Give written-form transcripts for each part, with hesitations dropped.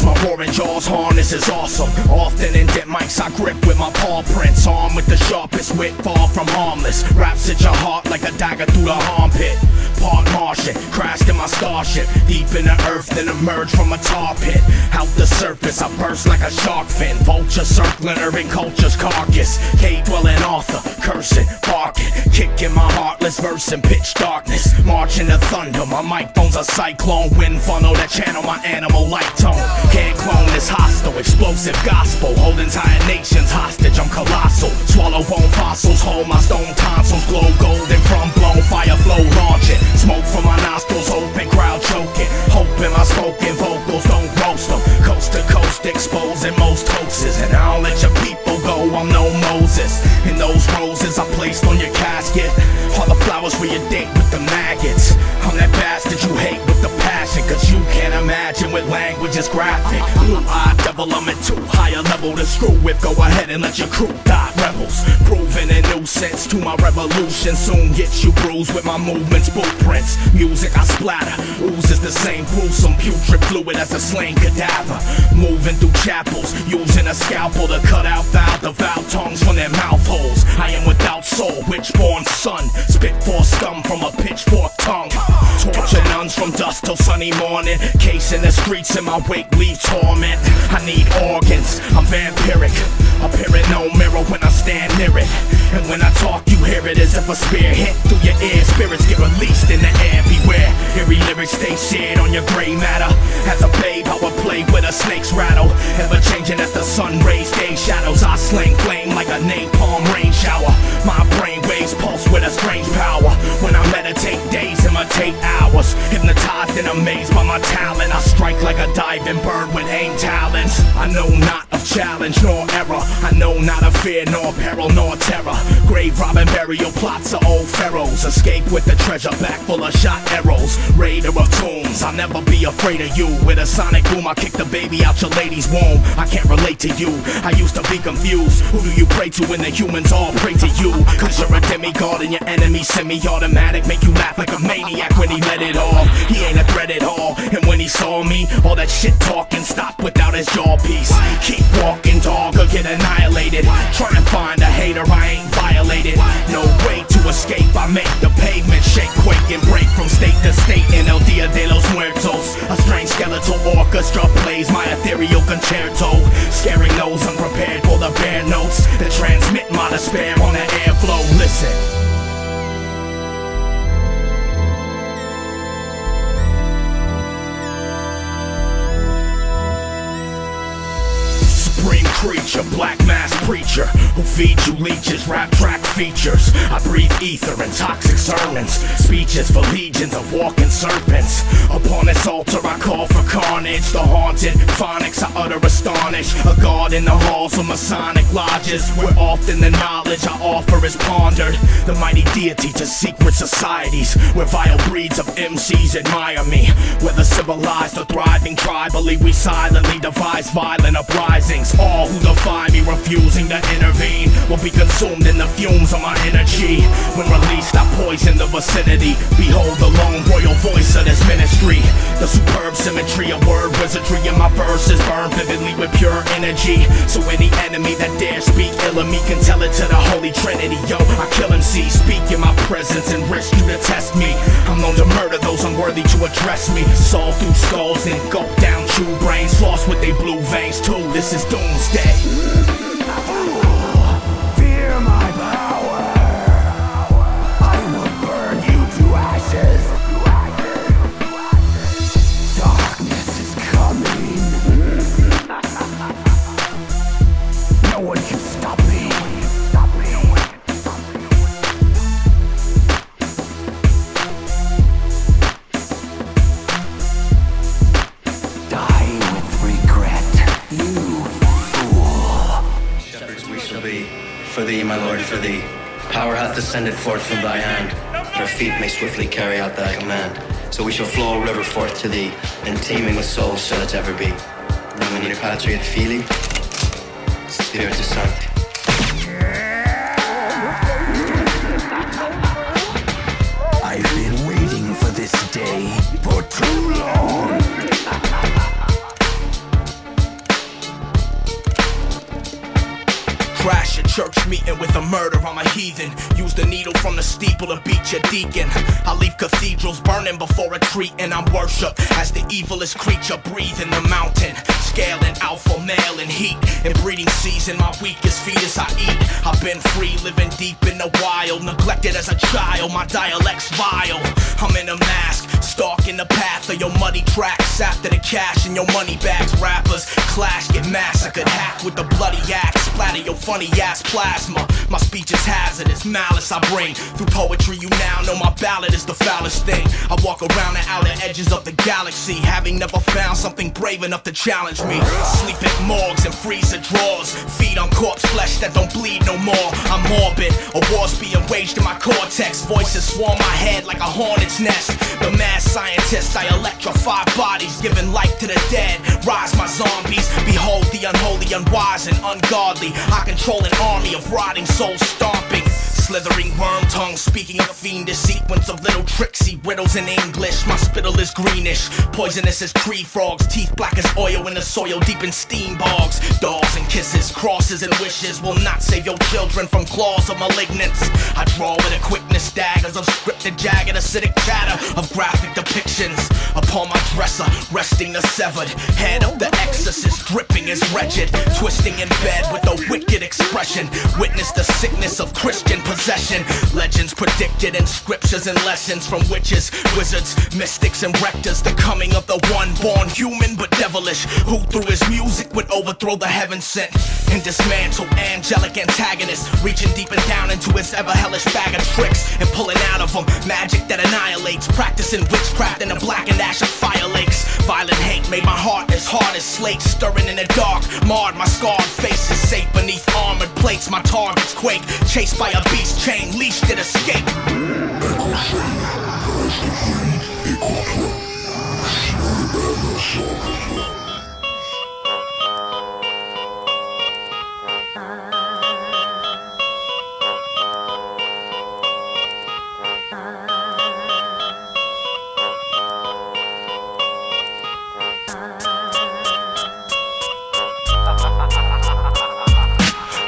My roaring jaws harness is awesome. Often in dip mics I grip with my paw prints, armed with the sharpest wit, far from harmless. Raps at your heart like a dagger through the armpit. Part Martian, crashed in my starship, deep in the earth, then emerged from a tar pit. Out the surface, I burst like a shark fin, vulture circling urban culture's carcass. Cave-dwelling author, cursing, barking, kicking my heartless verse in pitch darkness. Marching to thunder, my microphone's a cyclone, wind funnel that channel my animal light tone. Can't clone this hostile, explosive gospel, hold entire nations hostage. I'm colossal, swallow bone fossils, hold my stone tonsils, glow golden from blown fire flow launching. Smoke from my nostrils, open crowd choking, hoping my spoken vocals don't roast them. Coast to coast exposing most hoaxes, and I'll let your people go, I'm no Moses. In those roses I placed on your casket are the flowers for your date with the maggots. I'm that bastard you hate with the passion, cause you can't imagine with language is graphic. Blue-eyed devil, I'm at too high a level to screw with. Go ahead and let your crew die, rebels. Proving a nuisance to my revolution, soon get you bruised with my movements, blueprints. Music I splatter, oozes the same gruesome putrid fluid as a slain cadaver. Moving through chapels, using a scalpel to cut out foul, devout tongues from their mouth holes. I am without soul, witch-born son, spit for scum from a pitchfork tongue. Torture nuns from dusk till sunny morning, casing the streets in my wake leave torment. I need organs, I'm vampiric, appearing no mirror when I stand near it. And when I talk you hear it as if a spear hit through your ear. Spirits get released in the air, beware. Eerie lyrics stay seared on your gray matter. As a babe I would play with a snake's rattle, ever changing as the sun rays day shadows. I sling flame like a napalm rain shower. My brain waves pulse with a strange power. When I meditate days imitate hours, hypnotized and amazed by my talent. I strike like a diving bird with aim talents. I know not of challenge nor error, I know not of fear nor peril nor terror. Grave robbing burial plots of old pharaohs, escape with the treasure back full of shot arrows. Raider of tombs, I'll never be afraid of you. With a sonic boom I kick the baby out your lady's womb. I can't relate to you, I used to be confused. Who do you pray to when the humans all pray to you? Cause you're a demigod and your enemy semi-automatic, make you laugh like a maniac when he let it off. He ain't a threat at all, and when he saw me, all that shit talking stopped without his jaw piece. Keep walking dog or get annihilated. Try and find a hater, I ain't violated. No way to escape, I make the pavement shake, quake and break from state to state in El Dia de los Muertos. A strange skeletal orchestra plays my ethereal concerto, scaring those unprepared for the bare notes that transmit my despair on the airflow. Listen. Supreme creature, black mass preacher, who feeds you leeches, rap track features. I breathe ether and toxic sermons, speeches for legions of walking serpents. Upon this altar I call for carnage, the haunted phonics I utter astonish. A god in the halls of Masonic lodges, where often the knowledge I offer is pondered. The mighty deity to secret societies, where vile breeds of MCs admire me. Whether civilized or thriving tribally, we silently devise violent uprisings. All who defy me, refusing to intervene, will be consumed in the fumes of my energy. When released I poison the vicinity. Behold the lone royal voice of this ministry. The superb symmetry of word wizardry in my verses burn vividly with pure energy. So any enemy that dares speak ill of me can tell it to the Holy Trinity. Yo, I kill MC, speak in my presence and risk you to test me. I'm known to murder those unworthy to address me. Saw through skulls and gulp down chew brains, lost with they blue veins too. This is doomsday. Fear my power. I will burn you to ashes. Darkness is coming. No one can stop me. for thee, my lord, for thee. Power hath descended forth from thy hand, and our feet may swiftly carry out thy command. So we shall flow a river forth to thee, and teeming with souls shall it ever be. Nomine Patri et Filii, Spiritus Sancti. I've been waiting for this day for too long. Crash a church meeting with a murder, I'm a heathen. Use the needle from the steeple to beat your deacon. I leave cathedrals burning before retreating. I'm worshipped as the evilest creature breathing the mountain. Scaling alpha male in heat. In breeding season, my weakest fetus I eat. I've been free, living deep in the wild. Neglected as a child, my dialect's vile. I'm in a mask, stalking the path of your muddy tracks. After the cash in your money bags, rappers clash, get massacred. Hack with the bloody axe, splatter your funny ass plasma. My speech is hazardous, malice I bring. Through poetry you now know my ballad is the foulest thing. I walk around the outer edges of the galaxy, having never found something brave enough to challenge me. Sleep at morgues and freezer drawers, feed on corpse flesh that don't bleed no more. I'm morbid, a war's being waged in my cortex. Voices swarm my head like a hornet's nest. The mad scientist, I electrify bodies, giving life to the dead. Rise my zombies, behold the unholy, unwise and ungodly. I control an army of rotting souls stomping. Slithering worm tongue, speaking a fiendish sequence of little tricksy riddles in English. My spittle is greenish, poisonous as tree frogs, teeth black as oil in the soil, deep in steam bogs. Dolls and kisses, crosses and wishes will not save your children from claws of malignance. I draw with a quickness, daggers of scripted, jagged, acidic chatter of graphic depictions. Upon my dresser, resting the severed head of the exorcist, dripping as wretched, twisting in bed with a wicked expression. Witness the sickness of Christian possession. Legends predicted in scriptures and lessons from witches, wizards, mystics and rectors. The coming of the one born human but devilish, who through his music would overthrow the heaven sent and dismantle angelic antagonists, reaching deep and down into his ever hellish bag of tricks and pulling out of them magic that annihilates, practicing witchcraft in the blackened ash of fire lakes. Violent hate made my heart as hard as slate, stirring in the dark, marred my scarred face is safe beneath armored plates. My targets quake, chased by a beast chain, leashed it escape.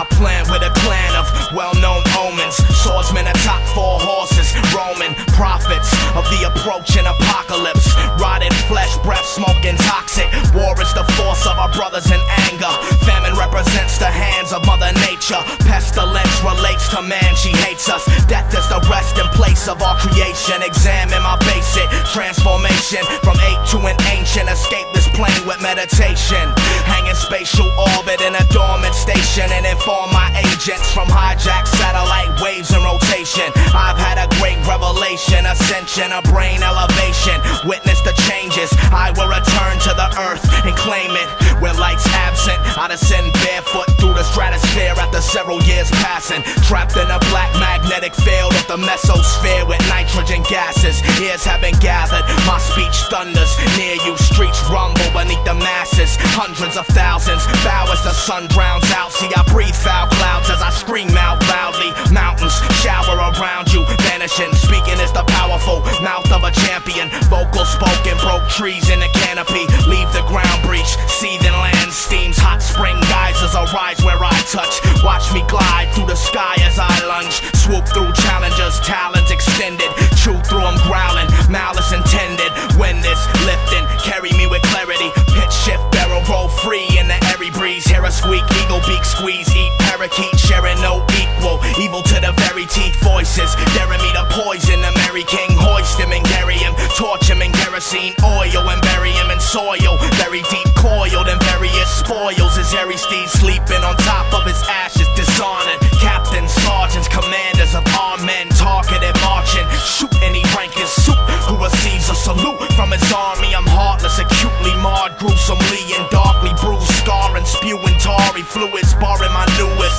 I plan with a clan of well-known omens, swordsmen atop 4 horses, Roman prophets of the approaching apocalypse. Rotted flesh, breath smoking toxic. War is the force of our brothers in anger. Famine represents the hands of Mother Nature. Pestilence relates to man, she hates us. Death is the resting place of our creation. Examine my basic transformation from ape to an ancient. Escape this plane with meditation. Hang in spatial orbit in a dormant station and inform my agents from hijacked satellite waves in rotation. I've had a great revelation, ascension, a brain elevation. Witness the changes, I will return to the earth and claim it. Where light's absent, I descend barefoot through the stratosphere after several years passing. Trapped in a black magnetic field of the mesosphere with nitrogen gases. Ears have been gathered, my speech thunders near you. Streets rumble beneath the masses. Hundreds of thousands bow as the sun drowns out. See, I breathe foul clouds as I scream out loudly. Mountains shower around you, vanishing. Speaking is the powerful mouth of a champion. Vocal spoken, broke trees in the canopy. Leave the ground breach, seething land steams. Hot spring geysers arise where I touch. Watch me glide through the sky as I lunge. Swoop through challengers, talons extended. Chew through them growling, malice intended. Wind is lifting, carry me with clarity. Pitch shift, barrel roll free in the airy breeze. Hear a squeak, eagle beak squeeze. Eat parakeet, sharing no equal. Evil to the very teeth, voices daring me to poison the Mary King. Hoist him and carry him, torch him in kerosene oil and bury him in soil. Very deep coiled in various spoils. His airy steed sleeping on top of his ashes, dishonored. Captains, sergeants, commanders of our men, targeted marching. Shoot any rank and suit who receives a salute from his army. I'm heartless, acutely marred, gruesomely and darkly bruised, scarring, spewing tarry fluids, barring my newest